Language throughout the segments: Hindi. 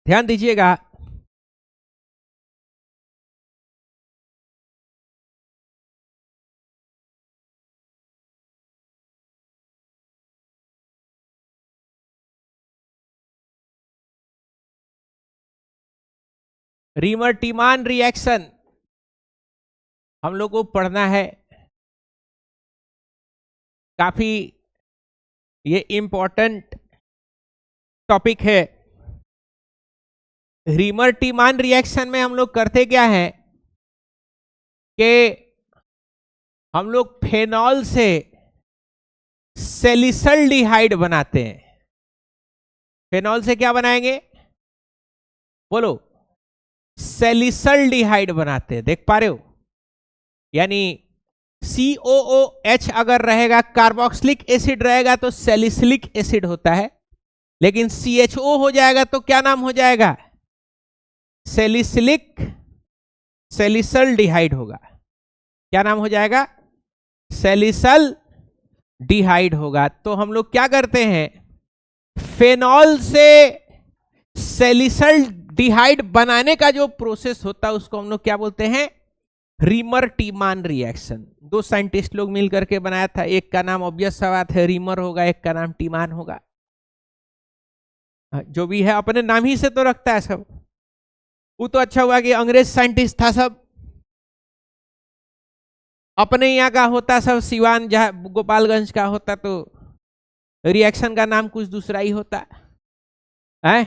ध्यान दीजिएगा। रीमर टीमान रिएक्शन हम लोग को पढ़ना है, काफी ये इंपॉर्टेंट टॉपिक है। रीमर टीमान रिएक्शन में हम लोग करते क्या है कि हम लोग फेनॉल से सैलिसल्डिहाइड बनाते हैं। फेनॉल से क्या बनाएंगे, बोलो? सैलिसल्डिहाइड बनाते हैं। देख पा रहे हो? यानी COOH अगर रहेगा, कार्बोक्सिलिक एसिड रहेगा तो सैलिसिलिक एसिड होता है, लेकिन CHO हो जाएगा तो क्या नाम हो जाएगा? सैलिसल्डिहाइड होगा। क्या नाम हो जाएगा? सैलिसल्डिहाइड होगा। तो हम लोग क्या करते हैं, फेनॉल से सैलिसल्डिहाइड बनाने का जो प्रोसेस होता है उसको हम लोग क्या बोलते हैं? Reimer Tiemann reaction. दो साइंटिस्ट लोग मिलकर के बनाया था, एक का नाम ऑब्वियस सा बात है रीमर होगा, एक का नाम टीमान होगा। जो भी है अपने नाम ही से तो रखता है सब। वो तो अच्छा हुआ कि अंग्रेज साइंटिस्ट था सब, अपने यहाँ का होता सब, सिवान जहाँ गोपालगंज का होता तो रिएक्शन का नाम कुछ दूसरा ही होता है।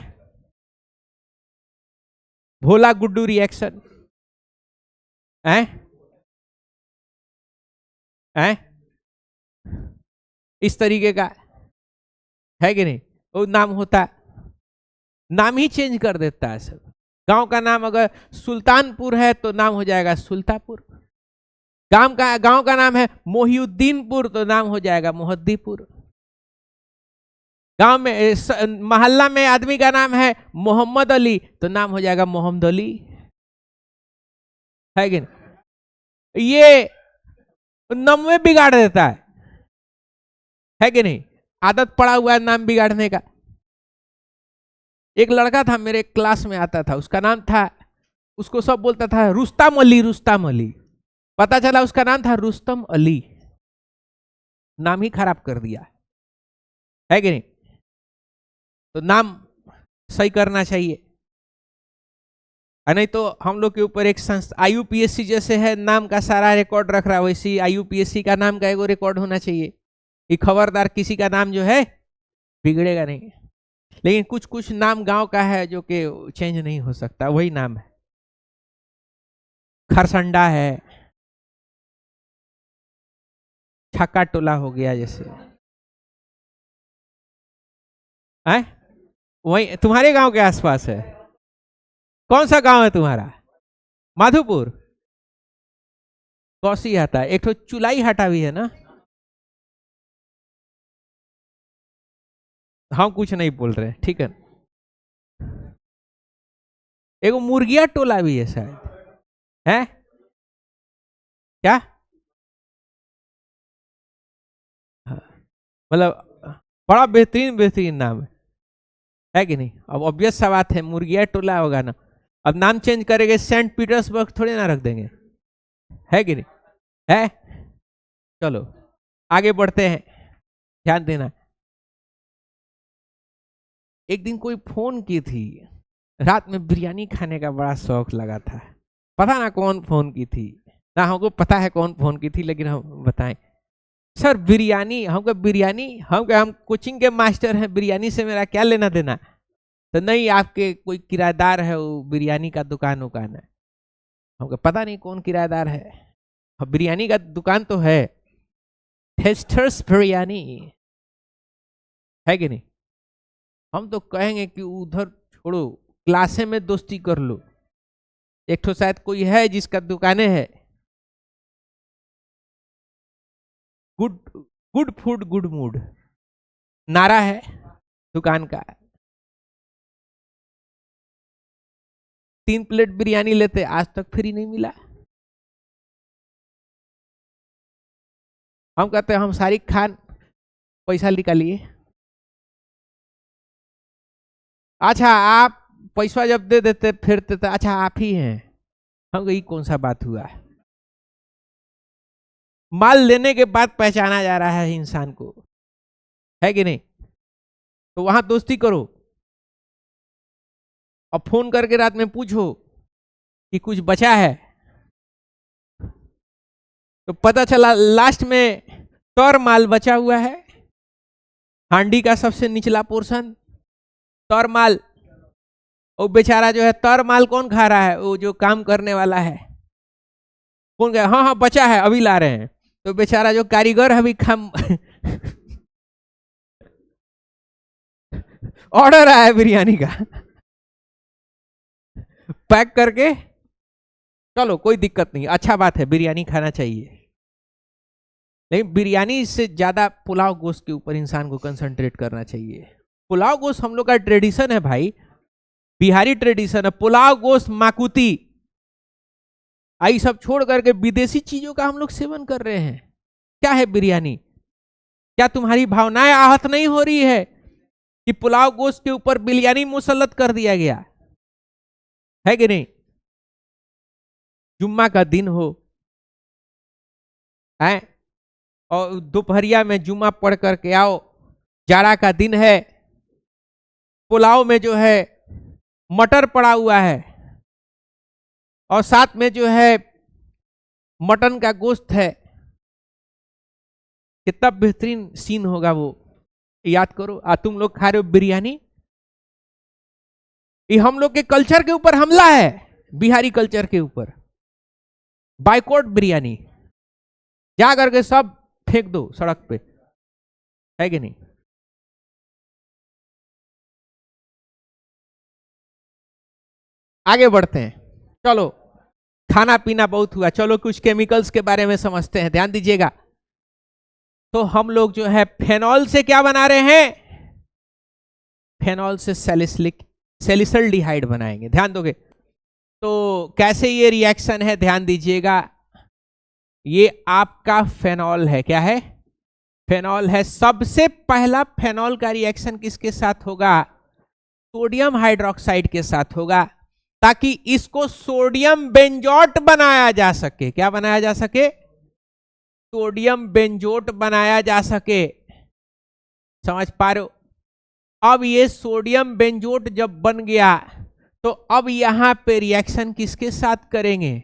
भोला गुड्डू रिएक्शन है, इस तरीके का है कि नहीं? वो नाम होता, नाम ही चेंज कर देता है सब। गांव का नाम अगर सुल्तानपुर है तो नाम हो जाएगा सुल्तापुर। गांव का नाम है मोहिउद्दीनपुर तो नाम हो जाएगा मोहद्दीपुर। गांव में मोहल्ला में आदमी का नाम है मोहम्मद अली तो नाम हो जाएगा मोहम्मद अली, है कि नहीं? ये नाम में बिगाड़ देता है कि नहीं? आदत पड़ा हुआ है नाम बिगाड़ने का। एक लड़का था मेरे क्लास में आता था, उसका नाम था, उसको सब बोलता था रुस्तम अली, रुस्तम अली। पता चला उसका नाम था रुस्तम अली। नाम ही खराब कर दिया, है कि नहीं? तो नाम सही करना चाहिए, नहीं तो हम लोग के ऊपर एक संस्था IUPAC जैसे है, नाम का सारा रिकॉर्ड रख रहा है, वैसे IUPAC का नाम का एगो रिकॉर्ड होना चाहिए कि खबरदार किसी का नाम जो है बिगड़ेगा नहीं। लेकिन कुछ कुछ नाम गांव का है जो कि चेंज नहीं हो सकता, वही नाम है। खरसंडा है, छक्का टोला हो गया जैसे है, वही तुम्हारे गांव के आसपास है। कौन सा गांव है तुम्हारा? माधोपुर। कौसी आता है, एक तो चुलाई हटा भी है ना। हम कुछ नहीं बोल रहे, ठीक है। एगो मुर्गिया टोला भी है शायद, है क्या? हाँ, मतलब बड़ा बेहतरीन बेहतरीन नाम है कि नहीं? अब ऑब्वियस सा बात है मुर्गिया टोला होगा ना। अब नाम चेंज करेंगे, सेंट पीटर्सबर्ग थोड़े ना रख देंगे, है कि नहीं? है। चलो आगे बढ़ते हैं, ध्यान देना। एक दिन कोई फोन की थी, रात में बिरयानी खाने का बड़ा शौक लगा था। पता ना कौन फोन की थी, ना हमको पता है कौन फोन की थी, लेकिन हम बताएं सर बिरयानी, हमको बिरयानी, हम कोचिंग के मास्टर हैं, बिरयानी से मेरा क्या लेना देना? तो नहीं, आपके कोई किराएदार है, वो बिरयानी का दुकान उकान है। हमको पता नहीं कौन किराएदार है, बिरयानी का दुकान तो है, टेस्टर्स बिरयानी, है कि नहीं? हम तो कहेंगे कि उधर छोड़ो, क्लासे में दोस्ती कर लो। एक तो शायद कोई है जिसका दुकानें है, good good food good mood नारा है दुकान का। 3 प्लेट बिरयानी लेते, आज तक फ्री नहीं मिला। हम कहते हैं हम शारिक खान, पैसा निकालिए। अच्छा, आप पैसा जब दे देते फिरते तो अच्छा आप ही हैं, हम कही कौन सा बात हुआ। माल लेने के बाद पहचाना जा रहा है इंसान को, है कि नहीं? तो वहां दोस्ती करो और फोन करके रात में पूछो कि कुछ बचा है, तो पता चला लास्ट में तौर माल बचा हुआ है, हांडी का सबसे निचला पोर्शन तौर माल। वो बेचारा जो है तौर माल कौन खा रहा है? वो जो काम करने वाला है। कौन कहे हाँ हाँ बचा है अभी ला रहे हैं, तो बेचारा जो कारीगर है अभी खाम ऑर्डर आया है बिरयानी का, पैक करके चलो कोई दिक्कत नहीं, अच्छा बात है बिरयानी खाना चाहिए, लेकिन बिरयानी से ज्यादा पुलाव गोश्त के ऊपर इंसान को कंसंट्रेट करना चाहिए। पुलाव गोश्त हम लोग का ट्रेडिशन है भाई, बिहारी ट्रेडिशन है, पुलाव गोश्त माकुती आई सब छोड़ करके विदेशी चीजों का हम लोग सेवन कर रहे हैं। क्या है बिरयानी? क्या तुम्हारी भावनाएं आहत नहीं हो रही है कि पुलाव गोश्त के ऊपर बिरयानी मुसल्लत कर दिया गया है कि नहीं? जुम्मा का दिन हो है और दोपहरिया में जुम्मा पढ़ करके आओ, जाड़ा का दिन है, पुलाव में जो है मटर पड़ा हुआ है और साथ में जो है मटन का गोश्त है, कितना बेहतरीन सीन होगा वो, याद करो। तुम लोग खा रहे हो बिरयानी, ये हम लोग के कल्चर के ऊपर हमला है, बिहारी कल्चर के ऊपर। बाइकॉट बिरयानी, जा करके सब फेंक दो सड़क पे, है कि नहीं? आगे बढ़ते हैं, चलो खाना पीना बहुत हुआ, चलो कुछ केमिकल्स के बारे में समझते हैं, ध्यान दीजिएगा। तो हम लोग जो है फेनॉल से क्या बना रहे हैं? फेनॉल से सैलिसल्डिहाइड बनाएंगे, ध्यान दोगे। तो कैसे ये रिएक्शन है ध्यान दीजिएगा, ये आपका फेनॉल है, क्या है? फेनॉल है। सबसे पहला फेनॉल का रिएक्शन किसके साथ होगा? सोडियम हाइड्रोक्साइड के साथ होगा, ताकि इसको सोडियम बेंजोट बनाया जा सके। क्या बनाया जा सके? सोडियम बेंजोट बनाया जा सके। समझ पा रहे हो? अब ये सोडियम बेंजोट जब बन गया तो अब यहां पे रिएक्शन किसके साथ करेंगे?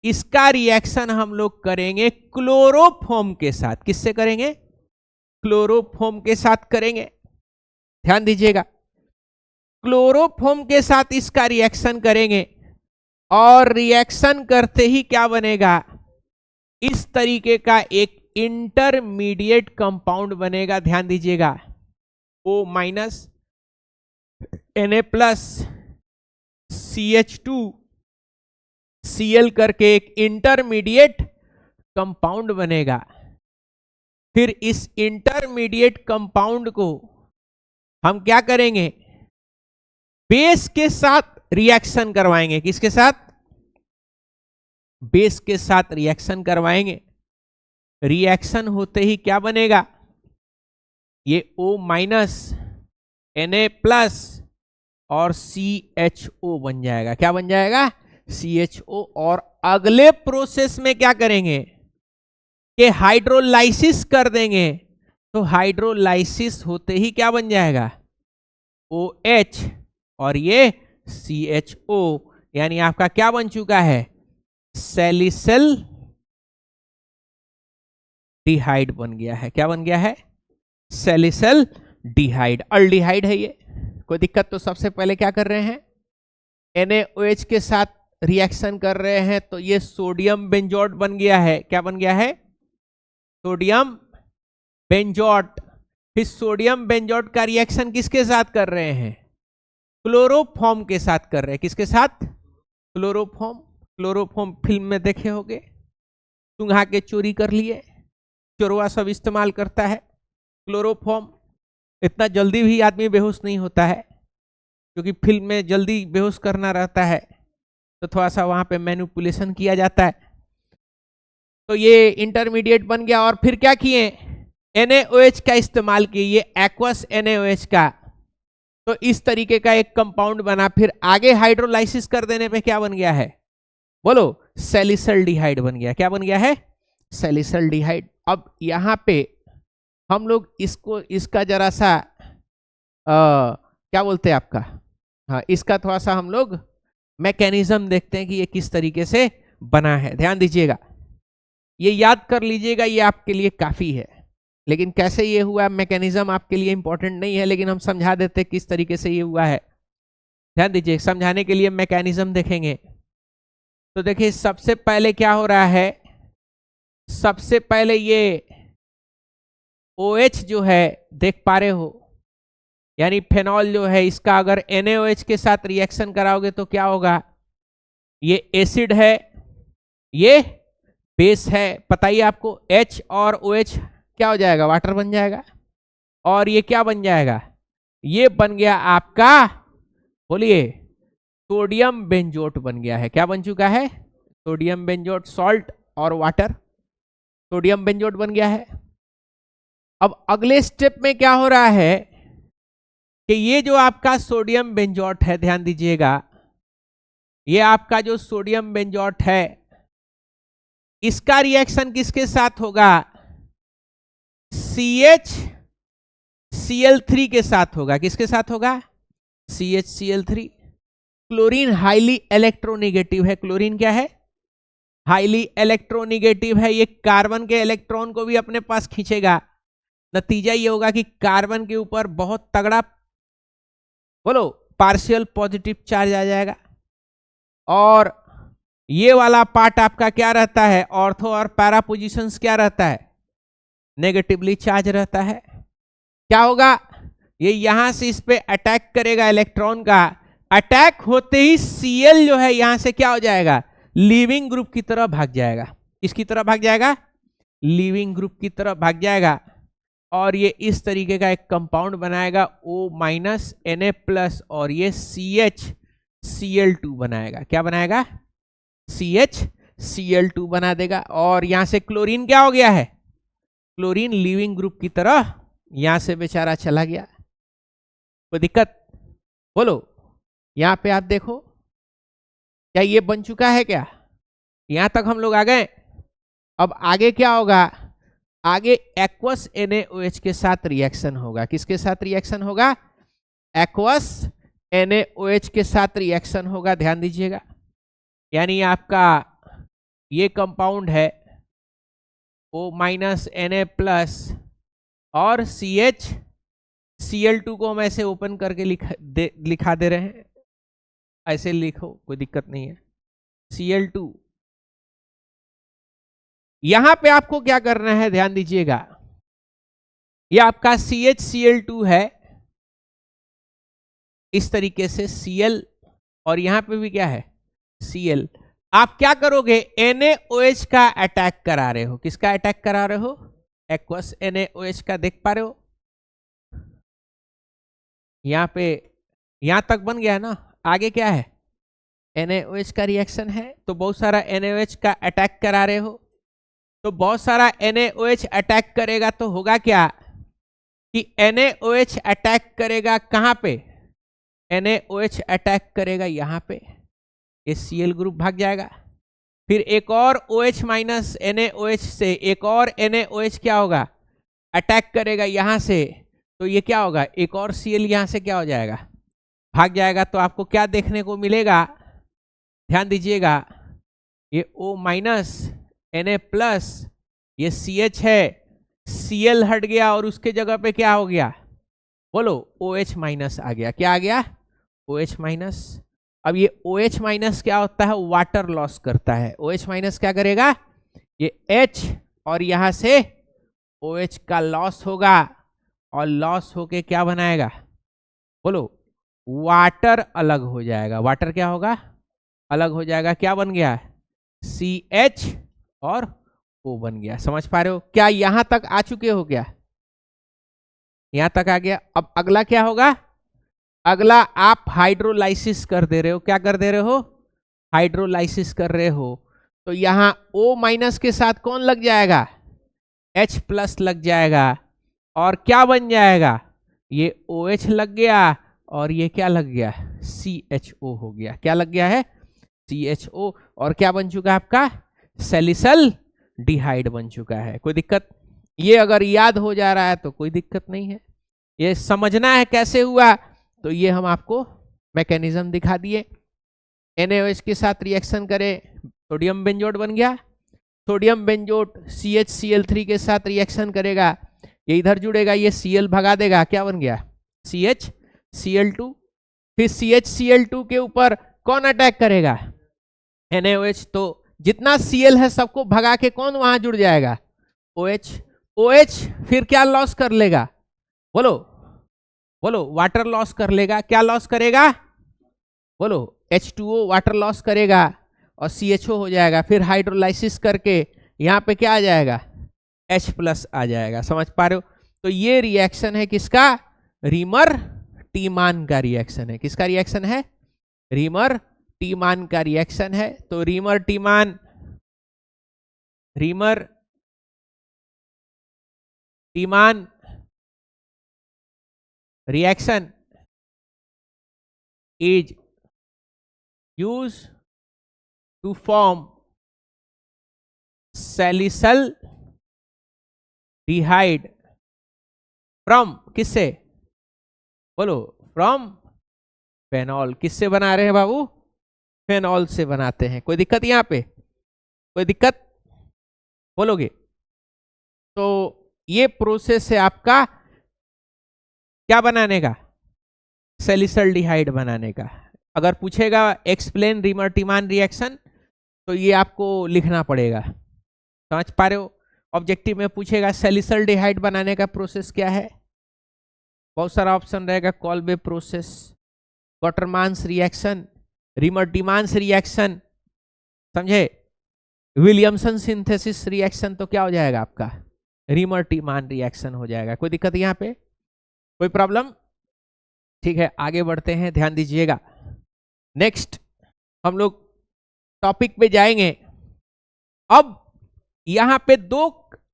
इसका रिएक्शन हम लोग करेंगे क्लोरोफॉर्म के साथ। किससे करेंगे? क्लोरोफॉर्म के साथ करेंगे, ध्यान दीजिएगा। क्लोरोफॉर्म के साथ इसका रिएक्शन करेंगे और रिएक्शन करते ही क्या बनेगा? इस तरीके का एक इंटरमीडिएट कंपाउंड बनेगा, ध्यान दीजिएगा। O minus Na+ CH2 Cl करके एक इंटरमीडिएट कंपाउंड बनेगा। फिर इस इंटरमीडिएट कंपाउंड को हम क्या करेंगे? बेस के साथ रिएक्शन करवाएंगे। किसके साथ? बेस के साथ रिएक्शन करवाएंगे। रिएक्शन होते ही क्या बनेगा? ये O- Na+ और CHO बन जाएगा। क्या बन जाएगा? CHO। और अगले प्रोसेस में क्या करेंगे कि हाइड्रोलाइसिस कर देंगे। तो हाइड्रोलाइसिस होते ही क्या बन जाएगा? OH और ये CHO, यानी आपका क्या बन चुका है? सैलिसिल डिहाइड बन गया है। क्या बन गया है? सैलिसिल डिहाइड, अल्डिहाइड है ये। कोई दिक्कत? तो सबसे पहले क्या कर रहे हैं? NaOH के साथ रिएक्शन कर रहे हैं, तो ये सोडियम बेंजोट बन गया है। क्या बन गया है? सोडियम बेंजोट। फिर सोडियम बेंजोट का रिएक्शन किसके साथ कर रहे हैं? क्लोरोफॉर्म के साथ कर रहे हैं। किसके साथ? क्लोरोफॉर्म। क्लोरोफॉर्म फिल्म में देखे होंगे, चुंघा के चोरी कर लिए, चोरवा सब इस्तेमाल करता है क्लोरोफॉर्म। इतना जल्दी भी आदमी बेहोश नहीं होता है, क्योंकि फिल्म में जल्दी बेहोश करना रहता है, तो थोड़ा सा वहां पे मैनिपुलेशन किया जाता है। तो ये इंटरमीडिएट बन गया। और फिर क्या किए? NaOH का इस्तेमाल किए, ये एक्वस NaOH का। तो इस तरीके का एक कंपाउंड बना, फिर आगे हाइड्रोलाइसिस कर देने पे क्या बन गया है, बोलो, सैलिसल्डिहाइड बन गया। क्या बन गया है, सैलिसल्डिहाइड। अब यहां पे हम लोग इसका जरा सा क्या बोलते हैं आपका, हाँ, इसका थोड़ा सा हम लोग मैकेनिज्म देखते हैं कि ये किस तरीके से बना है। ध्यान दीजिएगा, ये याद कर लीजिएगा, ये आपके लिए काफी है। लेकिन कैसे ये हुआ मैकेनिज्म आपके लिए इंपॉर्टेंट नहीं है, लेकिन हम समझा देते किस तरीके से ये हुआ है। ध्यान दीजिए, समझाने के लिए मैकेनिज्म देखेंगे। तो देखिए सबसे पहले क्या हो रहा है, सबसे पहले ये OH जो है देख पा रहे हो, यानी फेनॉल जो है, इसका अगर NaOH के साथ रिएक्शन कराओगे तो क्या होगा, ये एसिड है, ये बेस है। पता ही आपको, H और OH क्या हो जाएगा, वाटर बन जाएगा। और ये क्या बन जाएगा, ये बन गया आपका, बोलिए, सोडियम बेंजोट बन गया है। क्या बन चुका है, सोडियम बेंजोट, सॉल्ट और वाटर, सोडियम बेंजोट बन गया है। अब अगले स्टेप में क्या हो रहा है कि ये जो आपका सोडियम बेंजोट है, ध्यान दीजिएगा, ये आपका जो सोडियम बेंजोट है, इसका रिएक्शन किसके साथ होगा, CHCl3 के साथ होगा। किसके साथ होगा, CHCl3। क्लोरीन हाईली इलेक्ट्रोनेगेटिव है। क्लोरीन क्या है, हाईली इलेक्ट्रोनेगेटिव है। ये कार्बन के इलेक्ट्रॉन को भी अपने पास खींचेगा। नतीजा ये होगा कि कार्बन के ऊपर बहुत तगड़ा, बोलो, पार्शियल पॉजिटिव चार्ज आ जाएगा। और ये वाला पार्ट आपका क्या रहता है, ऑर्थो और पैरा पोजीशंस क्या रहता है, नेगेटिवली चार्ज रहता है। क्या होगा, ये यहां से इस पे अटैक करेगा इलेक्ट्रॉन का। अटैक होते ही Cl जो है यहां से क्या हो जाएगा, लीविंग ग्रुप की तरफ भाग जाएगा। किसकी तरफ भाग जाएगा, लीविंग ग्रुप की तरफ भाग जाएगा। और ये इस तरीके का एक कंपाउंड बनाएगा O- Na+, और ये CHCl2 बनाएगा। क्या बनाएगा, CHCl2 बना देगा। और यहां से क्लोरीन क्या हो गया है, क्लोरीन लीविंग ग्रुप की तरह यहां से बेचारा चला गया। कोई दिक्कत, बोलो। यहां पे आप देखो, क्या ये बन चुका है, क्या यहां तक हम लोग आ गए। अब आगे क्या होगा, आगे एक्वस NaOH के साथ रिएक्शन होगा। किसके साथ रिएक्शन होगा, एक्वस NaOH के साथ रिएक्शन होगा। ध्यान दीजिएगा, यानी आपका ये कंपाउंड है O- Na+ और CHCl2 को हम ऐसे ओपन करके लिखा दे रहे हैं। ऐसे लिखो, कोई दिक्कत नहीं है। Cl2, यहां पे आपको क्या करना है, ध्यान दीजिएगा, ये आपका CHCl2 है इस तरीके से, Cl, और यहां पे भी क्या है, Cl। आप क्या करोगे, NaOH का अटैक करा रहे हो। किसका अटैक करा रहे हो, एक्वस NaOH का। देख पा रहे हो, यहां पे, यहां तक बन गया ना। आगे क्या है, NaOH का रिएक्शन है, तो बहुत सारा NaOH का अटैक करा रहे हो। तो बहुत सारा NaOH अटैक करेगा तो होगा क्या कि NaOH अटैक करेगा कहां पे, NaOH अटैक करेगा यहां पे, ये Cl ग्रुप भाग जाएगा। फिर एक और OH- NaOH से एक और NaOH क्या होगा, अटैक करेगा यहां से, तो ये क्या होगा, एक और Cl यहां से क्या हो जाएगा, भाग जाएगा। तो आपको क्या देखने को मिलेगा, ध्यान दीजिएगा, ये O- Na+, ये CH है, Cl हट गया और उसके जगह पे क्या हो गया, बोलो, OH- आ गया। क्या आ गया, OH-। अब ये OH- क्या होता है, वाटर लॉस करता है। OH- क्या करेगा, ये H और यहां से OH का लॉस होगा, और लॉस होके क्या बनाएगा, बोलो, वाटर अलग हो जाएगा। वाटर क्या होगा, अलग हो जाएगा। क्या बन गया, CH और O बन गया। समझ पा रहे हो, क्या यहां तक आ चुके हो, क्या यहां तक आ गया। अब अगला क्या होगा, अगला आप हाइड्रोलाइसिस कर दे रहे हो। क्या कर दे रहे हो, हाइड्रोलाइसिस कर रहे हो। तो यहां O- के साथ कौन लग जाएगा, H+ लग जाएगा, और क्या बन जाएगा, ये OH लग गया, और ये क्या लग गया, CHO हो गया। क्या लग गया है, CHO। और क्या बन चुका है आपका, सैलिसल डिहाइड बन चुका है। कोई दिक्कत, ये अगर याद हो जा रहा है तो कोई दिक्कत नहीं है। ये समझना है कैसे हुआ, तो ये हम आपको मैकेनिज्म दिखा दिए। NaOH के साथ रिएक्शन करें, सोडियम बेंजोट बन गया। सोडियम बेंजोट CHCl3 के साथ रिएक्शन करेगा, ये इधर जुड़ेगा, ये Cl भगा देगा, क्या बन गया, CHCl2। फिर CHCl2 के ऊपर कौन अटैक करेगा, NaOH। तो जितना Cl है सबको भगा के कौन वहां जुड़ जाएगा, OH। OH फिर क्या लॉस कर लेगा, बोलो बोलो, वाटर लॉस कर लेगा। क्या लॉस करेगा, बोलो, H2O वाटर लॉस करेगा और CHO हो जाएगा। फिर हाइड्रोलाइसिस करके यहाँ पे क्या आ जाएगा, H+ आ जाएगा। समझ पा रहे हो। तो ये रिएक्शन है किसका, रीमर टीमान का रिएक्शन है। किसका रिएक्शन है, रीमर टीमान का रिएक्शन है। तो Reimer Tiemann reaction is used to form salicyl डिहाइड फ्रॉम, किससे, बोलो, फ्रॉम फेनॉल। किससे बना रहे हैं बाबू, फेनॉल से बनाते हैं। कोई दिक्कत यहां पे, कोई दिक्कत, बोलोगे। तो ये प्रोसेस है आपका क्या बनाने का, सैलिसिल डिहाइड बनाने का। अगर पूछेगा एक्सप्लेन रीमर टीमान रिएक्शन, तो ये आपको लिखना पड़ेगा। समझ पा रहे हो। ऑब्जेक्टिव में पूछेगा सैलिसिल डिहाइड बनाने का प्रोसेस क्या है, बहुत सारा ऑप्शन रहेगा, Kolbe process, क्वार्टरमान्स reaction, reamer टीमान्स reaction, समझे, विलियमसन सिंथेसिस रिएक्शन। तो क्या हो जाएगा आपका, रीमर टीमान रिएक्शन हो जाएगा। कोई दिक्कत यहाँ पे, कोई प्रॉब्लम, ठीक है। आगे बढ़ते हैं, ध्यान दीजिएगा। नेक्स्ट हम लोग टॉपिक पे जाएंगे। अब यहां पे 2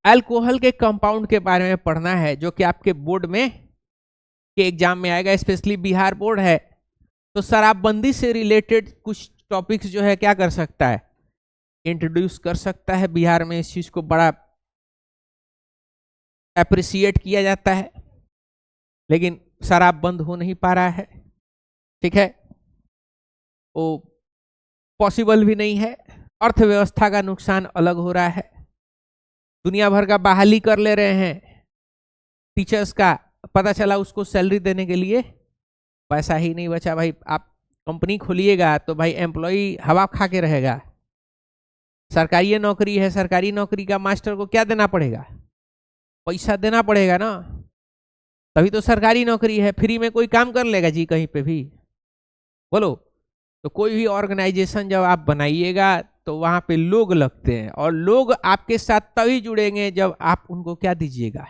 अल्कोहल के कंपाउंड के बारे में पढ़ना है, जो कि आपके बोर्ड में के एग्जाम में आएगा, स्पेशली बिहार बोर्ड है। तो शराबबंदी से रिलेटेड कुछ टॉपिक्स जो है क्या कर सकता है, इंट्रोड्यूस कर सकता है। बिहार में इस चीज को बड़ा अप्रिशिएट किया जाता है, लेकिन शराब बंद हो नहीं पा रहा है, ठीक है, वो पॉसिबल भी नहीं है। अर्थव्यवस्था का नुकसान अलग हो रहा है, दुनिया भर का बहाली कर ले रहे हैं टीचर्स का, पता चला उसको सैलरी देने के लिए पैसा ही नहीं बचा। भाई आप कंपनी खोलिएगा तो भाई एम्प्लॉय हवा खा के रहेगा। सरकारी नौकरी है, सरकारी नौकरी का मास्टर को क्या देना पड़ेगा, पैसा देना पड़ेगा ना, तभी तो सरकारी नौकरी है। फ्री में कोई काम कर लेगा जी कहीं पे भी, बोलो। तो कोई भी ऑर्गेनाइजेशन जब आप बनाइएगा तो वहां पे लोग लगते हैं, और लोग आपके साथ तभी जुड़ेंगे जब आप उनको क्या दीजिएगा,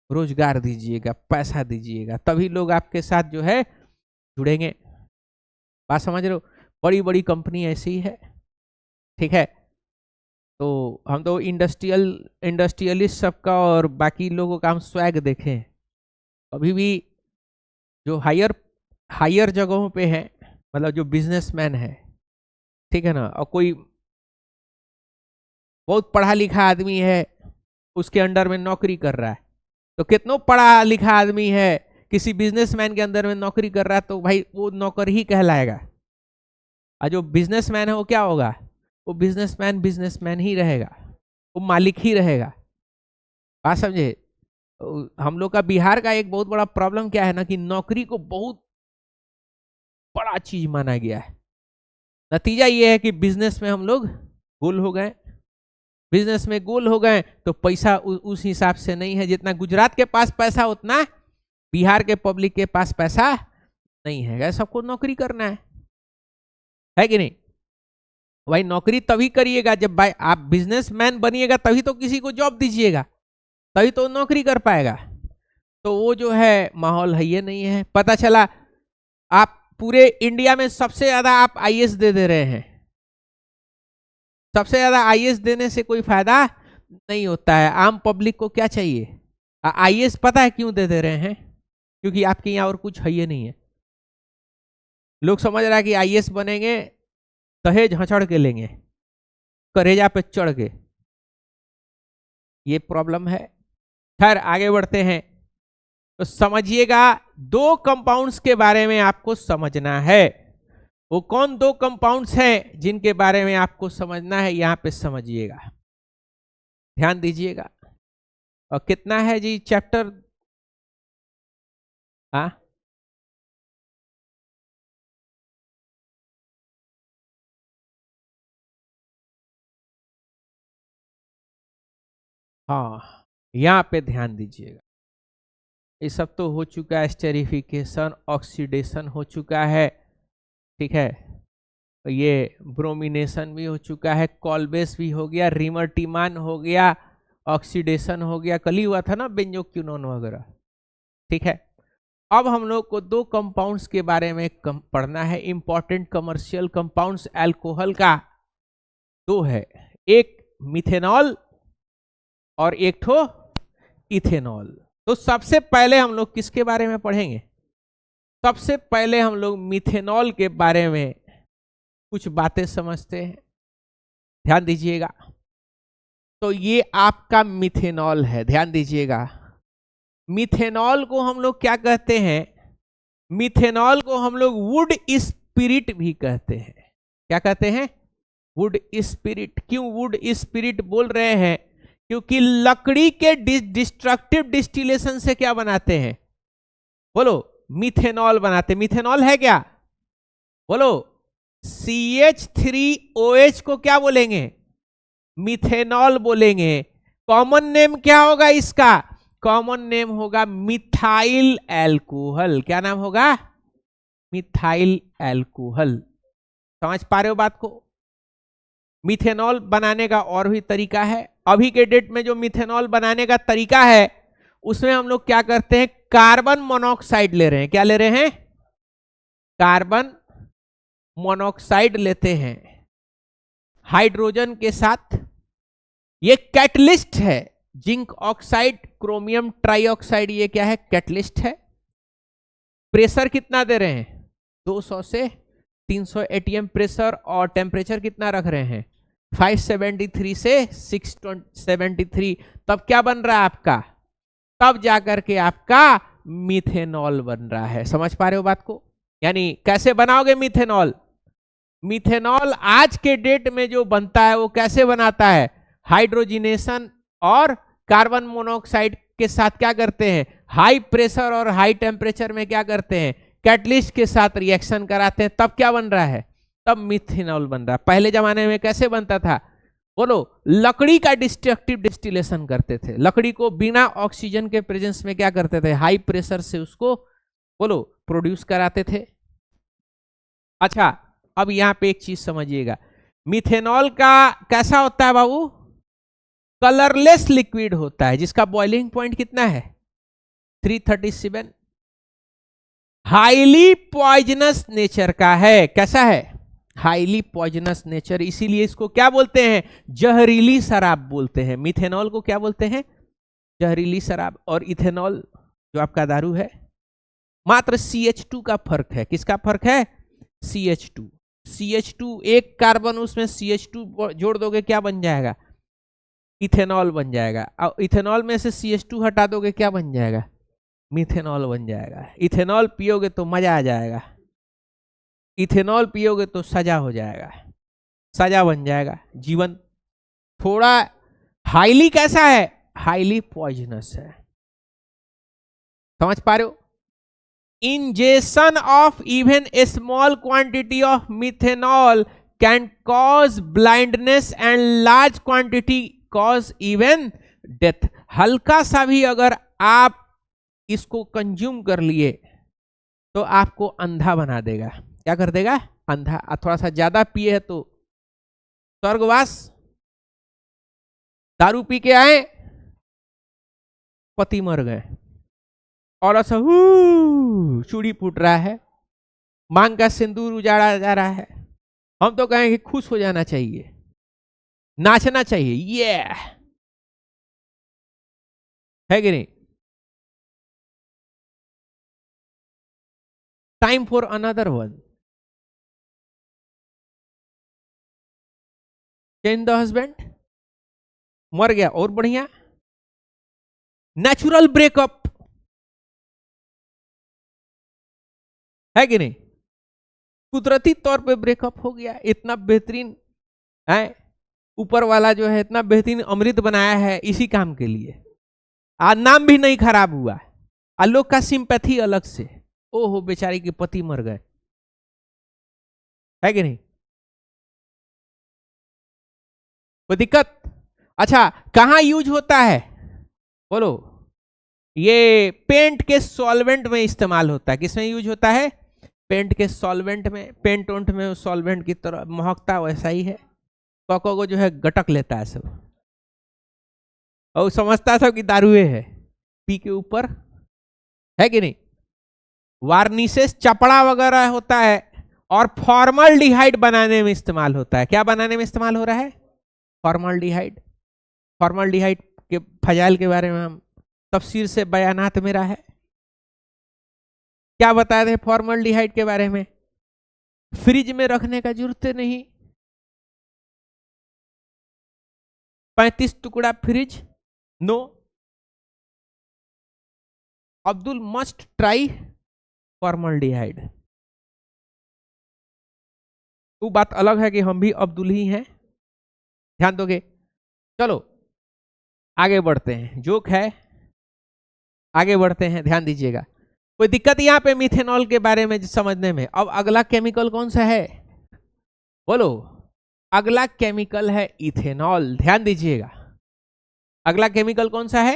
रोजगार दीजिएगा, पैसा दीजिएगा, तभी लोग आपके साथ जो है जुड़ेंगे। बात समझ रहे हो। बड़ी बड़ी कंपनी ऐसी है, ठीक है। तो हम तो इंडस्ट्रियलिस्ट सबका और बाकी लोगों का हम स्वैग देखें, अभी भी जो हायर जगहों पे है, मतलब जो बिजनेसमैन है, ठीक है ना, और कोई बहुत पढ़ा लिखा आदमी है उसके अंडर में नौकरी कर रहा है, तो कितना पढ़ा लिखा आदमी है किसी बिजनेसमैन के अंदर में नौकरी कर रहा है, तो भाई वो नौकर ही कहलाएगा। और जो बिजनेसमैन है वो क्या होगा, वो बिजनेसमैन ही रहेगा, वो मालिक ही रहेगा। बात समझे। हम लोग का बिहार का एक बहुत बड़ा प्रॉब्लम क्या है ना, कि नौकरी को बहुत बड़ा चीज माना गया है। नतीजा ये है कि बिजनेस में हम लोग गोल हो गए, बिजनेस में गोल हो गए, तो पैसा उस हिसाब से नहीं है। जितना गुजरात के पास पैसा उतना बिहार के पब्लिक के पास पैसा नहीं है। सबको नौकरी करना है कि नहीं भाई। नौकरी तभी करिएगा जब भाई आप बिजनेसमैन बनिएगा, तभी तो किसी को जॉब दीजिएगा, तभी तो नौकरी कर पाएगा। तो वो जो है माहौल है ये नहीं है। पता चला आप पूरे इंडिया में सबसे ज्यादा आप आईएएस दे रहे हैं, सबसे ज्यादा आईएएस देने से कोई फायदा नहीं होता है। आम पब्लिक को क्या चाहिए, आईएएस पता है क्यों दे रहे हैं, क्योंकि आपके यहाँ और कुछ है ये नहीं है। लोग समझ रहा है कि आईएएस बनेंगे दहेज हचड़ के लेंगे, करेजा पे चढ़ के, ये प्रॉब्लम है। खैर आगे बढ़ते हैं। तो समझिएगा, दो कंपाउंड्स के बारे में आपको समझना है। वो कौन दो कंपाउंड्स हैं जिनके बारे में आपको समझना है, यहां पे समझिएगा, ध्यान दीजिएगा। और कितना है जी चैप्टर? हाँ हाँ, यहां पे ध्यान दीजिएगा। ये सब तो हो चुका है, स्टेरिफिकेशन, ऑक्सीडेशन हो चुका है, ठीक है। ये ब्रोमिनेशन भी हो चुका है, कॉल्बेस भी हो गया, रिमर्टिमान हो गया, ऑक्सीडेशन हो गया, कल ही हुआ था ना बेंजोक्विनोन वगैरह, ठीक है। अब हम लोग को दो कंपाउंड्स के बारे में पढ़ना है, इंपॉर्टेंट कमर्शियल कंपाउंड्स अल्कोहल का दो है, एक मिथेनॉल और एक ठो इथेनॉल। तो सबसे पहले हम लोग किसके बारे में पढ़ेंगे? सबसे पहले हम लोग मिथेनॉल के बारे में कुछ बातें समझते हैं, ध्यान दीजिएगा। तो ये आपका मिथेनॉल है, ध्यान दीजिएगा। मिथेनॉल को हम लोग क्या कहते हैं? मिथेनॉल को हम लोग वुड स्पिरिट भी कहते हैं। क्या कहते हैं? Would spirit. क्यों वुड स्पिरिट बोल रहे हैं? क्योंकि लकड़ी के डिस्ट्रक्टिव डिस्टिलेशन से क्या बनाते हैं? बोलो, मिथेनॉल बनाते। मिथेनॉल है क्या? बोलो, CH3OH को क्या बोलेंगे? मिथेनॉल बोलेंगे। कॉमन नेम क्या होगा इसका? कॉमन नेम होगा मिथाइल एल्कोहल। क्या नाम होगा? Methyl alcohol. समझ पा रहे हो बात को? मिथेनॉल बनाने का और भी तरीका है। अभी के डेट में जो मिथेनॉल बनाने का तरीका है, उसमें हम लोग क्या करते हैं? कार्बन मोनोऑक्साइड ले रहे हैं। क्या ले रहे हैं? कार्बन मोनोऑक्साइड लेते हैं हाइड्रोजन के साथ। ये कैटलिस्ट है। जिंक ऑक्साइड, क्रोमियम ट्राइऑक्साइड, ये क्या है? कैटलिस्ट है। प्रेशर कितना दे रहे हैं? 200 से 300 ATM प्रेशर। और टेम्परेचर कितना रख रहे हैं? 573 से 673। तब क्या बन रहा है आपका? तब जाकर के आपका मिथेनॉल बन रहा है। समझ पा रहे हो बात को? यानी कैसे बनाओगे मिथेनॉल? मिथेनॉल आज के डेट में जो बनता है वो कैसे बनाता है? हाइड्रोजिनेशन और कार्बन मोनोऑक्साइड के साथ क्या करते हैं? हाई प्रेशर और हाई टेम्परेचर में क्या करते हैं? कैटलिस्ट के साथ रिएक्शन कराते हैं, तब क्या बन रहा है? तब मिथेनॉल बन रहा है। पहले जमाने में कैसे बनता था? बोलो, लकड़ी का डिस्ट्रक्टिव डिस्टिलेशन करते थे। लकड़ी को बिना ऑक्सीजन के प्रेजेंस में क्या करते थे? हाई प्रेशर से उसको बोलो प्रोड्यूस कराते थे। अच्छा, अब यहां पे एक चीज समझिएगा, मिथेनॉल का कैसा होता है बाबू? कलरलेस लिक्विड होता है, जिसका बॉइलिंग पॉइंट कितना है? 337। हाईली पॉइजनस नेचर का है। कैसा है? Highly poisonous nature. इसीलिए इसको क्या बोलते हैं? जहरीली शराब बोलते हैं। मिथेनॉल को क्या बोलते हैं? जहरीली शराब। और इथेनॉल जो आपका दारू है, मात्र CH2 का फर्क है। किसका फर्क है? CH2। CH2, एक कार्बन उसमें CH2 जोड़ दोगे, क्या बन जाएगा? इथेनॉल बन जाएगा। और इथेनॉल में से CH2 हटा दोगे, क्या बन जाएगा? मिथेनॉल बन जाएगा। इथेनॉल पियोगे तो मजा आ जाएगा, इथेनॉल पियोगे तो सजा हो जाएगा, सजा बन जाएगा जीवन। थोड़ा हाईली कैसा है? हाईली पॉइजनस है। समझ पा रहे हो? Injection of even a small quantity of methanol can cause blindness and large quantity cause even death. हल्का सा भी अगर आप इसको कंज्यूम कर लिए तो आपको अंधा बना देगा। क्या कर देगा? अंधा। थोड़ा सा ज्यादा पिए है तो स्वर्गवास। दारू पी के आए, पति मर गए, और ऐसा चूड़ी फूट रहा है, मांग का सिंदूर उजाड़ा जा रहा है। हम तो कहेंगे खुश हो जाना चाहिए, नाचना चाहिए, ये है कि नहीं? Time for another one. Change the husband, मर गया और बढ़िया। नेचुरल ब्रेकअप है कि नहीं, कुदरती तौर पे ब्रेकअप हो गया। इतना बेहतरीन है ऊपर वाला जो है, इतना बेहतरीन अमृत बनाया है इसी काम के लिए। आज नाम भी नहीं खराब हुआ, आ लोग का सिंपैथी अलग से, ओहो बेचारी के पति मर गए, है कि नहीं, कोई दिक्कत। अच्छा, कहां यूज होता है बोलो, ये पेंट के सॉल्वेंट में इस्तेमाल होता है। किसमें यूज होता है, पेंट के सॉल्वेंट में। पेंट ओंट में सॉल्वेंट की तरह महकता वैसा ही है, कोको को जो है गटक लेता है सब, और समझता सब कि दारुए है, पी के ऊपर, है कि नहीं। वार्निशेस चपड़ा वगैरह होता है, और फॉर्मल्डिहाइड बनाने में इस्तेमाल होता है। क्या बनाने में इस्तेमाल हो रहा है, फॉर्मल्डिहाइड। फॉर्मल्डिहाइड के फजाइल के बारे में हम तफसीर से बयानात मेरा है। क्या बताए थे फॉर्मल्डिहाइड के बारे में, फ्रिज में रखने का जरूरत नहीं, 35 टुकड़ा fridge, no. Abdul must try formaldehyde. वो बात अलग है कि हम भी अब्दुल ही हैं, ध्यान दोगे। चलो आगे बढ़ते हैं, जोक है, आगे बढ़ते हैं, ध्यान दीजिएगा। कोई दिक्कत यहां पे मिथेनॉल के बारे में समझने में। अब अगला केमिकल कौन सा है बोलो, अगला केमिकल है इथेनॉल। ध्यान दीजिएगा, अगला केमिकल कौन सा है,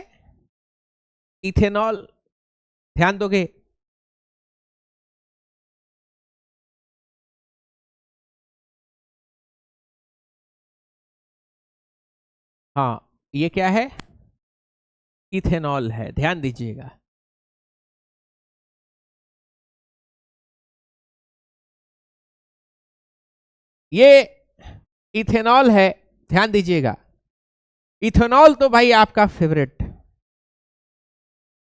इथेनॉल। ध्यान दोगे, हाँ ये क्या है, इथेनॉल है। ध्यान दीजिएगा, ये इथेनॉल है। ध्यान दीजिएगा, इथेनॉल तो भाई आपका फेवरेट,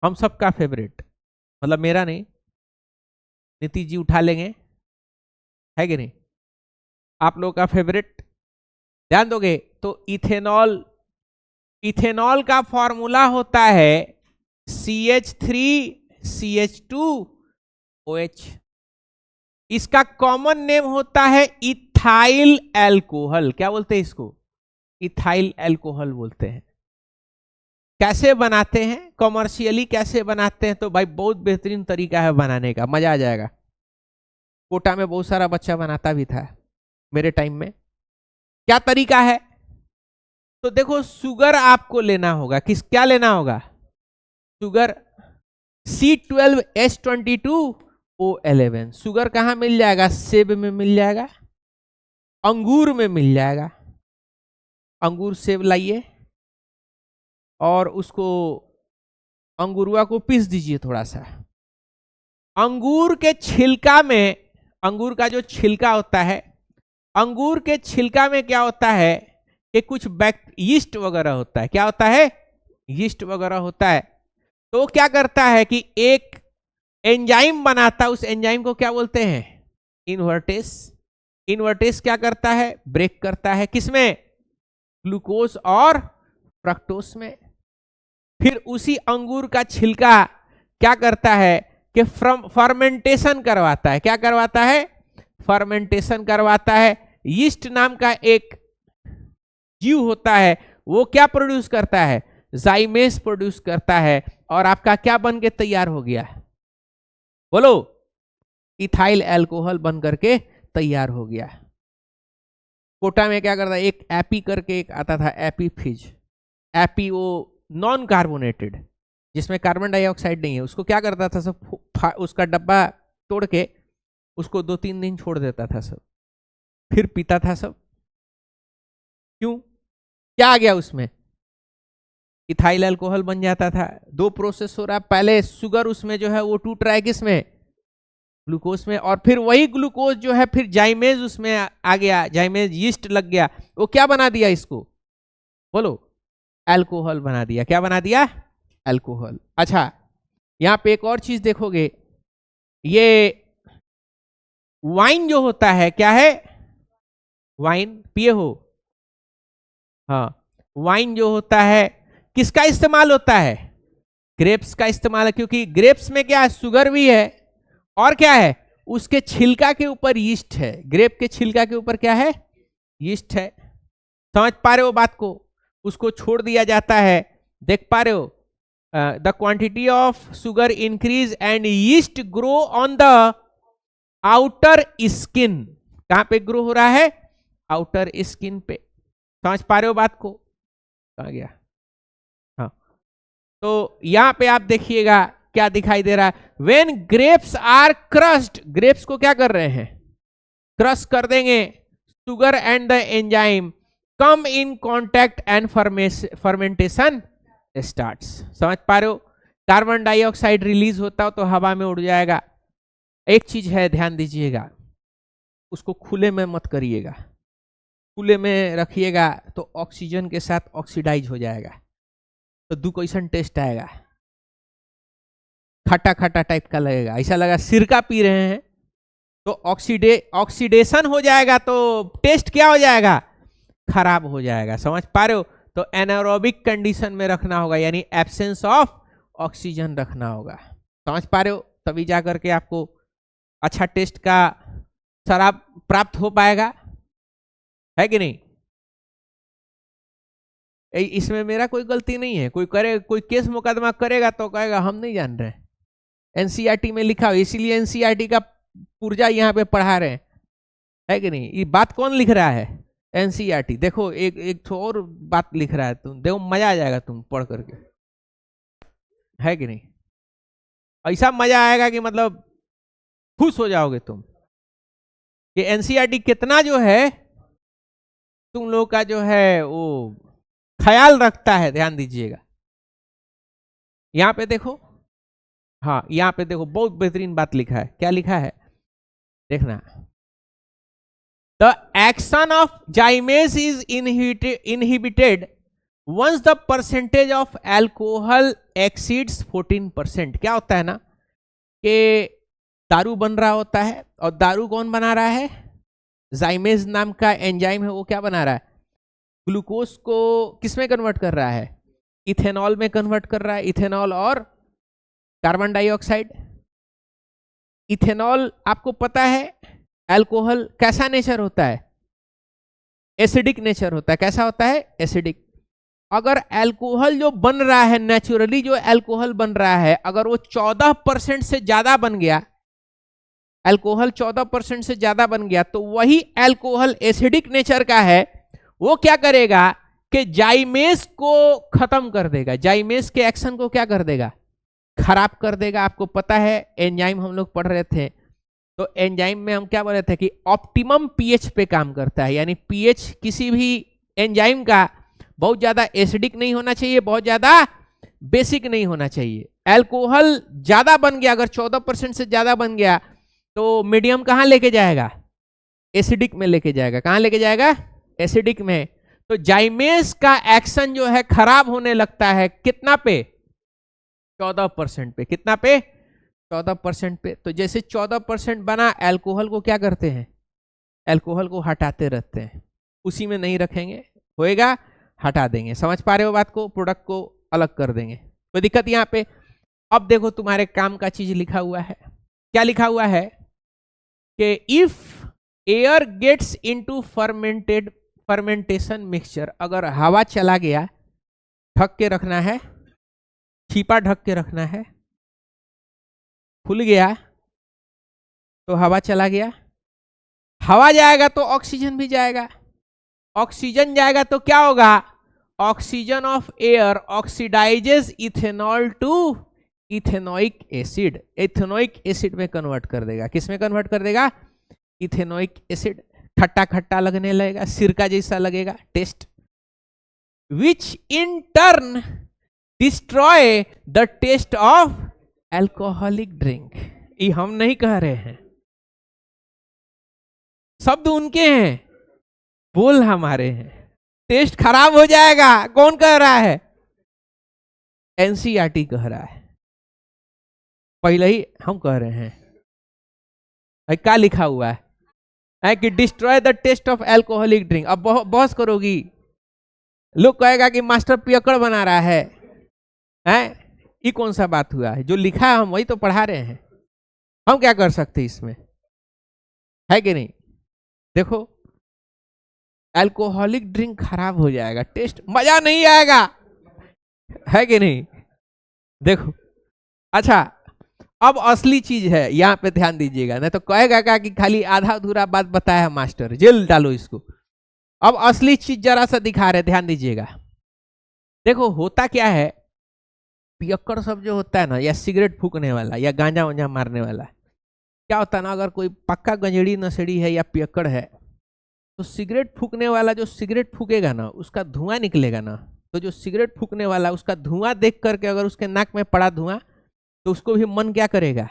हम सबका फेवरेट, मतलब मेरा नहीं, नीतीश जी उठा लेंगे, है कि नहीं, आप लोगों का फेवरेट। ध्यान दोगे तो इथेनॉल, इथेनॉल का फॉर्मूला होता है CH3CH2OH। इसका कॉमन नेम होता है इथाइल एल्कोहल। क्या बोलते हैं इसको, इथाइल एल्कोहल बोलते हैं। कैसे बनाते हैं, कॉमर्शियली कैसे बनाते हैं, तो भाई बहुत बेहतरीन तरीका है बनाने का, मजा आ जाएगा। कोटा में बहुत सारा बच्चा बनाता भी था मेरे टाइम में। क्या तरीका है, तो देखो शुगर आपको लेना होगा, किस क्या लेना होगा, शुगर C12H22O11। शुगर कहां मिल जाएगा, सेब में मिल जाएगा, अंगूर में मिल जाएगा। अंगूर सेब लाइए और उसको, अंगूरवा को पीस दीजिए थोड़ा सा। अंगूर के छिलका में, अंगूर का जो छिलका होता है, अंगूर के छिलका में क्या होता है कि कुछ यीस्ट वगैरह होता है। क्या होता है, यीस्ट वगैरह होता है। तो क्या करता है कि एक एंजाइम बनाता है, उस एंजाइम को क्या बोलते हैं, इन्वर्टेस। इन्वर्टेस क्या करता है, ब्रेक करता है, किसमें, ग्लूकोज और फ्रक्टोस में। फिर उसी अंगूर का छिलका क्या करता है कि फर्मेंटेशन करवाता है। क्या करवाता है, फर्मेंटेशन करवाता है। यीस्ट नाम का एक जीव होता है, वो क्या प्रोड्यूस करता है, जाइमेस प्रोड्यूस करता है, और आपका क्या बन के तैयार हो गया, बोलो, इथाइल एल्कोहल बन करके तैयार हो गया। कोटा में क्या करता है, एक एपी करके एक आता था, एपी फिज, एपी वो नॉन कार्बोनेटेड, जिसमें कार्बन डाइऑक्साइड नहीं है, उसको क्या करता था सब, उसका डब्बा तोड़ के उसको 2-3 दिन छोड़ देता था सब, फिर पीता था सब। क्यों, क्या आ गया उसमें, इथाइल अल्कोहल बन जाता था। दो प्रोसेस हो रहा है, पहले शुगर उसमें जो है वो टूट रहा है किसमें, ग्लूकोज में, और फिर वही ग्लूकोज जो है फिर जाइमेज उसमें आ गया, जाइमेज यीस्ट लग गया, वो क्या बना दिया इसको, बोलो, अल्कोहल बना दिया। क्या बना दिया, अल्कोहल। अच्छा, यहां पे एक और चीज देखोगे, ये वाइन जो होता है, क्या है, वाइन पिए हो, हाँ, वाइन जो होता है किसका इस्तेमाल होता है? ग्रेप्स का इस्तेमाल है, क्योंकि ग्रेप्स में क्या है, शुगर भी है और क्या है, उसके छिलका के ऊपर यीस्ट है। ग्रेप के छिलका के ऊपर क्या है, यीस्ट है। समझ पा रहे हो बात को? उसको छोड़ दिया जाता है। देख पा रहे हो, the quantity of sugar increase and yeast grow on the outer skin. कहां पे ग्रो हो रहा है? आउटर स्किन पे। समझ पा रहे हो बात को? कहां गया? हाँ, तो यहां पे आप देखिएगा क्या दिखाई दे रहा है, when grapes are crushed, grapes को क्या कर रहे हैं, क्रश कर देंगे, sugar and the enzyme come in contact and fermentation starts. समझ पा रहे हो? कार्बन डाइऑक्साइड रिलीज होता हो तो हवा में उड़ जाएगा। एक चीज है, ध्यान दीजिएगा, उसको खुले में मत करिएगा। खुले में रखिएगा तो ऑक्सीजन के साथ ऑक्सीडाइज हो जाएगा, तो दो क्वेश्चन टेस्ट आएगा, खट्टा खट्टा टाइप का लगेगा, ऐसा लगा सिरका पी रहे हैं, तो ऑक्सीडेशन हो जाएगा, तो टेस्ट क्या हो जाएगा, खराब हो जाएगा। समझ पा रहे हो? तो एनारोबिक कंडीशन में रखना होगा, यानी एब्सेंस ऑफ ऑक्सीजन रखना होगा। समझ पा रहे हो? तभी जाकर के आपको अच्छा टेस्ट का शराब प्राप्त हो पाएगा, है कि नहीं? इसमें मेरा कोई गलती नहीं है। कोई केस मुकदमा करेगा तो कहेगा हम नहीं जान रहे, एनसीईआरटी में लिखा हो, इसीलिए एनसीईआरटी का पुर्जा यहाँ पे पढ़ा रहे हैं, है कि नहीं? ये बात कौन लिख रहा है? एनसीईआरटी। देखो एक तो और बात लिख रहा है, तुम देखो मजा आ जाएगा तुम पढ़ करके, है कि नहीं? ऐसा मजा आएगा कि मतलब खुश हो जाओगे तुम कि एनसीईआरटी कितना जो है तुम लोग का जो है वो ख्याल रखता है। ध्यान दीजिएगा, यहां पे देखो, हाँ यहां पे देखो, बहुत बेहतरीन बात लिखा है। क्या लिखा है देखना, the action of zymase is inhibited once the percentage of alcohol exceeds 14%। क्या होता है ना कि दारू बन रहा होता है, और दारू कौन बना रहा है? जाइमेज नाम का एंजाइम है, वो क्या बना रहा है, ग्लूकोज को किस में कन्वर्ट कर रहा है, इथेनॉल में कन्वर्ट कर रहा है। इथेनॉल और कार्बन डाइऑक्साइड। इथेनॉल आपको पता है, अल्कोहल कैसा नेचर होता है, एसिडिक नेचर होता है। कैसा होता है? एसिडिक। अगर अल्कोहल जो बन रहा है, नेचुरली जो अल्कोहल बन रहा है, अगर वो 14% से ज्यादा बन गया, अल्कोहल 14% से ज्यादा बन गया, तो वही अल्कोहल एसिडिक नेचर का है, वो क्या करेगा कि जाइमेज को खत्म कर देगा। जाइमेज के एक्शन को क्या कर देगा? खराब कर देगा। आपको पता है एंजाइम हम लोग पढ़ रहे थे, तो एंजाइम में हम क्या बोल रहे थे कि ऑप्टिमम पीएच पे काम करता है, यानी पीएच किसी भी एंजाइम का बहुत ज्यादा एसिडिक नहीं होना चाहिए, बहुत ज्यादा बेसिक नहीं होना चाहिए। अल्कोहल ज्यादा बन गया, अगर 14% से ज्यादा बन गया, तो मीडियम कहां लेके जाएगा? एसिडिक में लेके जाएगा। कहां लेके जाएगा? एसिडिक में। तो जाइमेज का एक्शन जो है खराब होने लगता है, कितना पे? 14% पे। कितना पे? 14% पे। तो जैसे 14% बना, अल्कोहल को क्या करते हैं? अल्कोहल को हटाते रहते हैं, उसी में नहीं रखेंगे, होएगा हटा देंगे। समझ पा रहे हो बात को? प्रोडक्ट को अलग कर देंगे। कोई दिक्कत यहां पे? अब देखो तुम्हारे काम का चीज लिखा हुआ है। क्या लिखा हुआ है कि if air gets into fermentation mixture, अगर हवा चला गया, ढक के रखना है, छिपा ढक के रखना है, खुल गया तो हवा चला गया, हवा जाएगा तो ऑक्सीजन भी जाएगा, ऑक्सीजन जाएगा तो क्या होगा? Oxygen of air oxidises ethanol to ethanoic acid, ethanoic acid में कन्वर्ट कर देगा। किस में कन्वर्ट कर देगा? Ethanoic acid. खट्टा खट्टा लगने लगेगा, सिरका जैसा लगेगा taste, which in turn destroy the taste of alcoholic drink. ये हम नहीं कह रहे हैं, शब्द उनके हैं, बोल हमारे हैं। टेस्ट खराब हो जाएगा, कौन कह रहा है? एनसीईआरटी कह रहा है, पहले ही हम कह रहे हैं। क्या लिखा हुआ है कि destroy the taste of alcoholic drink. अब बहस करोगी लोग कहेगा कि मास्टर पियक्कड़ बना रहा है, ये कौन सा बात हुआ है? जो लिखा है हम वही तो पढ़ा रहे हैं, हम क्या कर सकते हैं इसमें, है कि नहीं? देखो, अल्कोहलिक ड्रिंक खराब हो जाएगा, टेस्ट मजा नहीं आएगा, है कि नहीं? देखो, अच्छा अब असली चीज है, यहां पे ध्यान दीजिएगा, नहीं तो कहेगा क्या कि खाली आधा अधूरा बात बताया मास्टर, जेल डालो इसको। अब असली चीज जरा सा दिखा रहे, ध्यान दीजिएगा। देखो होता क्या है, पियक्कड़ सब जो होता है ना, या सिगरेट फूकने वाला या गांजा वांजा मारने वाला, क्या होता है ना, अगर कोई पक्का गंजेड़ी नशेड़ी है या पियक्कड़ है, तो सिगरेट फूकने वाला जो सिगरेट फूकेगा ना, उसका धुआं निकलेगा ना, तो जो सिगरेट फूकने वाला उसका धुआं देख करके अगर उसके नाक में पड़ा धुआं, तो उसको भी मन क्या करेगा,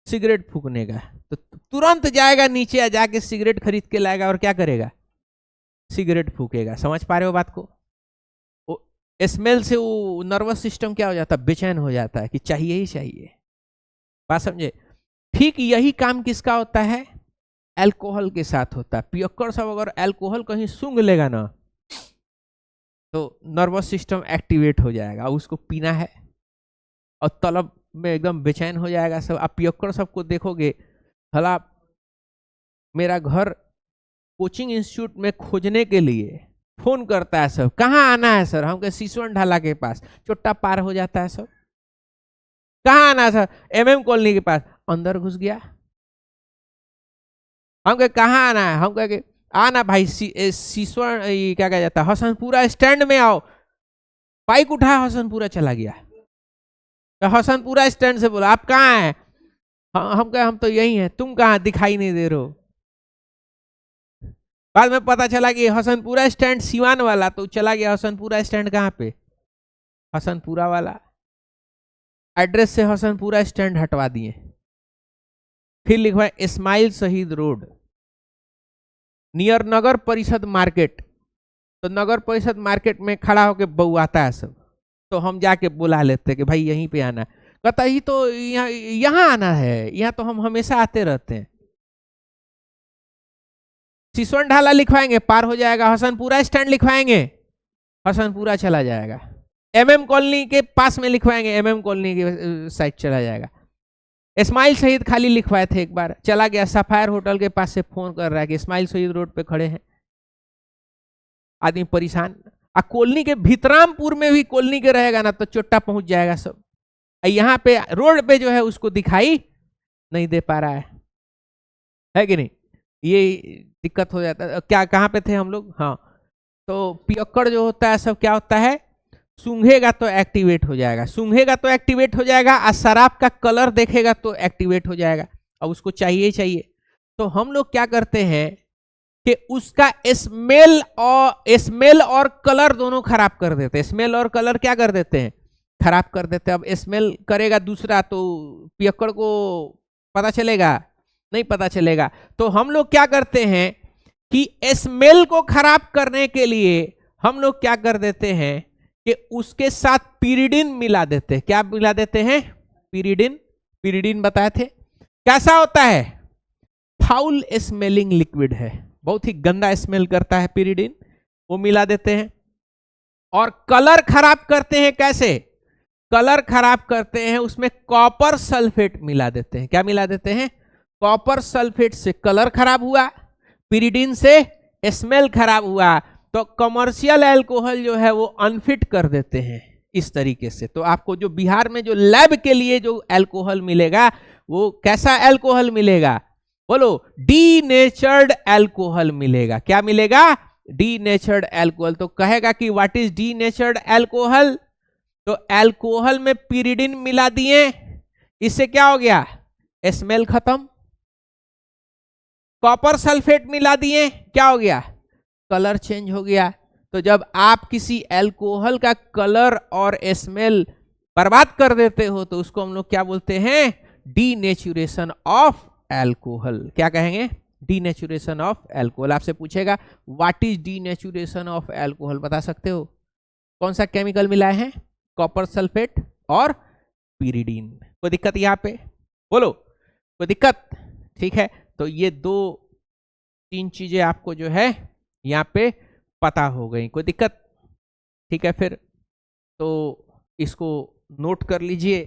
सिगरेट फूकने का, तो तुरंत जाएगा नीचे, आ जाके सिगरेट खरीद के लाएगा और क्या करेगा, सिगरेट फूकेगा। समझ पा रहे हो बात को? स्मेल से वो नर्वस सिस्टम क्या हो जाता है, बेचैन हो जाता है कि चाहिए ही चाहिए। बात समझे? ठीक यही काम किसका होता है, अल्कोहल के साथ होता है। पियक्कड़ सब अगर अल्कोहल कहीं सूंघ लेगा ना, तो नर्वस सिस्टम एक्टिवेट हो जाएगा, उसको पीना है और तलब में एकदम बेचैन हो जाएगा सब। आप पियक्कड़ सबको देखोगे, भला मेरा घर कोचिंग इंस्टीट्यूट में खोजने के लिए फोन करता है सब, कहाँ आना है सर? हम कहे सिसवन ढाला के पास, चोट्टा पार हो जाता है सब। कहाँ आना है सर? MM कॉलोनी के पास, अंदर घुस गया। हम कहे कहाँ आना है? हम कहे आना भाई सिसवन, क्या कहा जाता है, हसनपुरा स्टैंड में आओ। बाइक उठाया, हसनपुरा चला गया। तो हसनपुरा स्टैंड से बोला आप कहाँ हैं? हम कहे हम तो यही हैं। तुम कहाँ, दिखाई नहीं दे रहे हो। बाद में पता चला कि हसनपुरा स्टैंड सिवान वाला, तो चला गया हसनपुरा स्टैंड कहाँ पे, हसनपुरा वाला एड्रेस से हसनपुरा स्टैंड हटवा दिए। फिर लिखवाए इस्माइल शहीद रोड नियर नगर परिषद मार्केट। तो नगर परिषद मार्केट में खड़ा होके बउआता है सब, तो हम जाके बुला लेते कि भाई यहीं पे आना। कहता ही तो यहाँ आना है, यहाँ तो हम हमेशा आते रहते हैं। सिसवन ढाला लिखवाएंगे, पार हो जाएगा। हसनपुरा स्टैंड लिखवाएंगे, हसनपुरा चला जाएगा। MM कॉलोनी के पास में लिखवाएंगे, MM कॉलोनी के साइड चला जाएगा। इस्माइल शहीद खाली लिखवाए थे, एक बार चला गया। सफायर होटल के पास से फोन कर रहा है कि इस्माइल शहीद रोड पे खड़े हैं। आदमी परेशान। कॉलोनी के भीतरामपुर में भी कॉलोनी के रहेगा ना, तो चोट्टा पहुंच जाएगा सब। यहाँ पे रोड पे जो है उसको दिखाई नहीं दे पा रहा है कि नहीं? ये दिक्कत हो जाता है। क्या, कहाँ पे थे हम लोग? हाँ, तो पियक्कड़ जो होता है सब क्या होता है, सूंघेगा तो एक्टिवेट हो जाएगा, सूंघेगा तो एक्टिवेट हो जाएगा, और शराब का कलर देखेगा तो एक्टिवेट हो जाएगा, और उसको चाहिए ही चाहिए। तो हम लोग क्या करते हैं कि उसका स्मेल और कलर दोनों खराब कर देते हैं। स्मेल और कलर क्या कर देते हैं, खराब कर देते हैं। अब स्मेल करेगा दूसरा, तो पियक्कड़ को पता चलेगा? नहीं पता चलेगा। तो हम लोग क्या करते हैं कि स्मेल को खराब करने के लिए हम लोग क्या कर देते हैं कि उसके साथ पिरिडिन मिला देते हैं। क्या मिला देते हैं? पिरिडिन। पिरिडिन बताए थे कैसा होता है, फाउल स्मेलिंग लिक्विड है, बहुत ही गंदा स्मेल करता है पिरिडिन, वो मिला देते हैं। और कलर खराब करते हैं कैसे? कलर खराब करते हैं उसमें कॉपर सल्फेट मिला देते हैं। क्या मिला देते हैं? कॉपर सल्फेट से कलर खराब हुआ, पिरिडिन से स्मेल खराब हुआ, तो कमर्शियल अल्कोहल जो है वो अनफिट कर देते हैं इस तरीके से। तो आपको जो बिहार में जो लैब के लिए जो अल्कोहल मिलेगा, वो कैसा अल्कोहल मिलेगा? बोलो, डीनेचर्ड अल्कोहल मिलेगा। क्या मिलेगा? Denatured alcohol. तो कहेगा कि व्हाट इज डीनेचर्ड अल्कोहल? तो अल्कोहल में पिरिडिन मिला दिए, इससे क्या हो गया? स्मेल खत्म। कॉपर सल्फेट मिला दिए, क्या हो गया? कलर चेंज हो गया। तो जब आप किसी अल्कोहल का कलर और स्मेल बर्बाद कर देते हो, तो उसको हम लोग क्या बोलते हैं? Denaturation of alcohol. क्या कहेंगे? Denaturation of alcohol. आपसे पूछेगा what is denaturation of alcohol, बता सकते हो? कौन सा केमिकल मिलाए हैं? कॉपर सल्फेट और पिरिडिन। कोई दिक्कत यहाँ पे? बोलो, कोई दिक्कत? ठीक है, तो ये 2-3 चीजें आपको जो है यहाँ पे पता हो गई। कोई दिक्कत? ठीक है, फिर तो इसको नोट कर लीजिए।